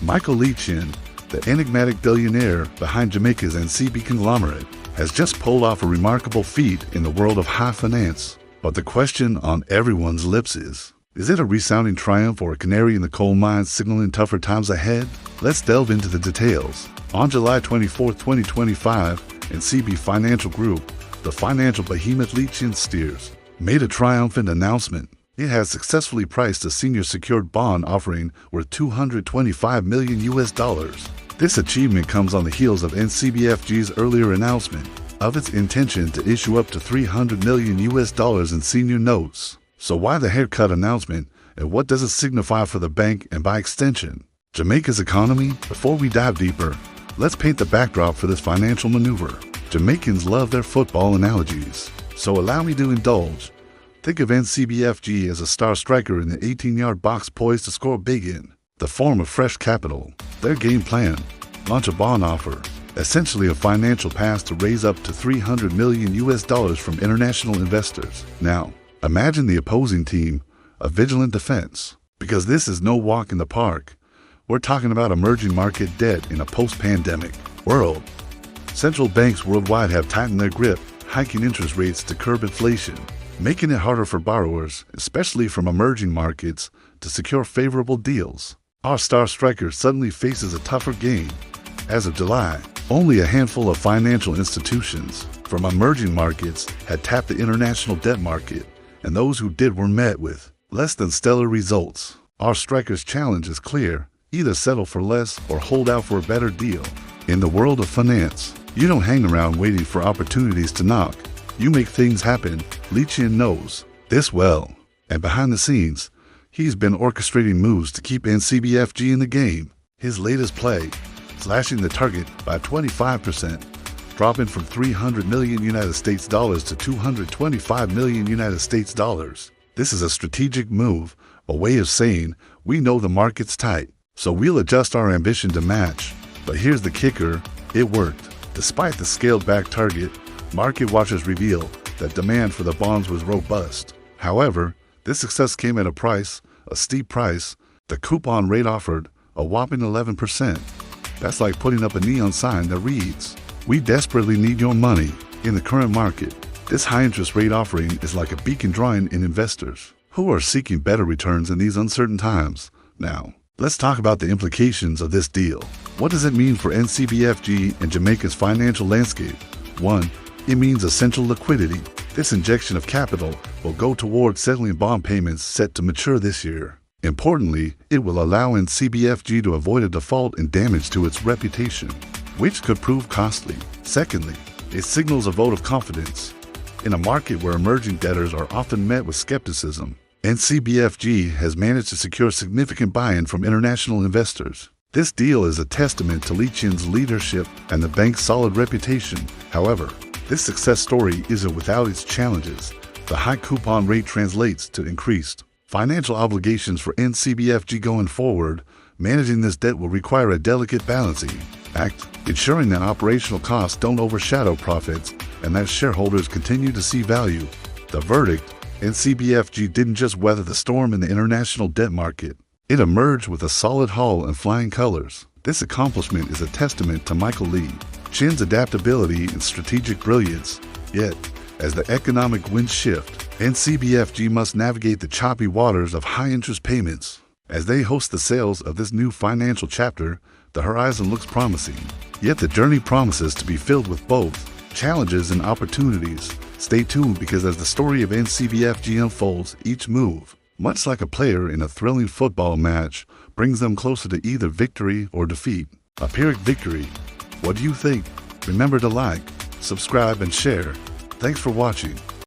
Michael Lee Chin, the enigmatic billionaire behind Jamaica's NCB conglomerate, has just pulled off a remarkable feat in the world of high finance. But the question on everyone's lips is it a resounding triumph or a canary in the coal mine signaling tougher times ahead? Let's delve into the details. On July 24, 2025, NCB Financial Group, the financial behemoth Lee Chin steers, made a triumphant announcement. It has successfully priced a senior secured bond offering worth $225 million. This achievement comes on the heels of NCBFG's earlier announcement of its intention to issue up to $300 million in senior notes. So why the haircut announcement, and what does it signify for the bank and by extension, Jamaica's economy? Before we dive deeper, let's paint the backdrop for this financial maneuver. Jamaicans love their football analogies, so allow me to indulge. Think of NCBFG as a star striker in the 18-yard box poised to score big in the form of fresh capital. Their game plan: launch a bond offer, essentially a financial pass to raise up to $300 million from international investors. Now, imagine the opposing team, a vigilant defense, because this is no walk in the park. We're talking about emerging market debt in a post-pandemic world. Central banks worldwide have tightened their grip, hiking interest rates to curb inflation, making it harder for borrowers, especially from emerging markets, to secure favorable deals. Our star striker suddenly faces a tougher game. As of July, only a handful of financial institutions from emerging markets had tapped the international debt market, and those who did were met with less than stellar results. Our striker's challenge is clear: either settle for less or hold out for a better deal. In the world of finance, you don't hang around waiting for opportunities to knock. You make things happen. Lee Chin knows this well, and behind the scenes, he's been orchestrating moves to keep NCBFG in the game. His latest play: slashing the target by 25%, dropping from $300 million to $225 million. This is a strategic move, a way of saying, we know the market's tight, so we'll adjust our ambition to match. But here's the kicker: it worked. Despite the scaled-back target, market watchers reveal that demand for the bonds was robust. However, this success came at a price, a steep price. The coupon rate offered, a whopping 11%. That's like putting up a neon sign that reads, "We desperately need your money." In the current market, this high interest rate offering is like a beacon drawing in investors who are seeking better returns in these uncertain times. Now, let's talk about the implications of this deal. What does it mean for NCBFG and Jamaica's financial landscape? 1. It means essential liquidity. This injection of capital will go toward settling bond payments set to mature this year. Importantly, it will allow NCBFG to avoid a default and damage to its reputation, which could prove costly. Secondly, it signals a vote of confidence. In a market where emerging debtors are often met with skepticism, NCBFG has managed to secure significant buy-in from international investors. This deal is a testament to Lee Chin's leadership and the bank's solid reputation. However, this success story isn't without its challenges. The high coupon rate translates to increased financial obligations for NCBFG going forward. Managing this debt will require a delicate balancing act, ensuring that operational costs don't overshadow profits and that shareholders continue to see value. The verdict: NCBFG didn't just weather the storm in the international debt market. It emerged with a solid hull and flying colors. This accomplishment is a testament to Michael Lee Chin's adaptability and strategic brilliance. Yet, as the economic winds shift, NCBFG must navigate the choppy waters of high-interest payments. As they host the sales of this new financial chapter, the horizon looks promising. Yet the journey promises to be filled with both challenges and opportunities. Stay tuned, because as the story of NCBFG unfolds, each move, much like a player in a thrilling football match, brings them closer to either victory or defeat. A Pyrrhic victory. What do you think? Remember to like, subscribe, and share. Thanks for watching.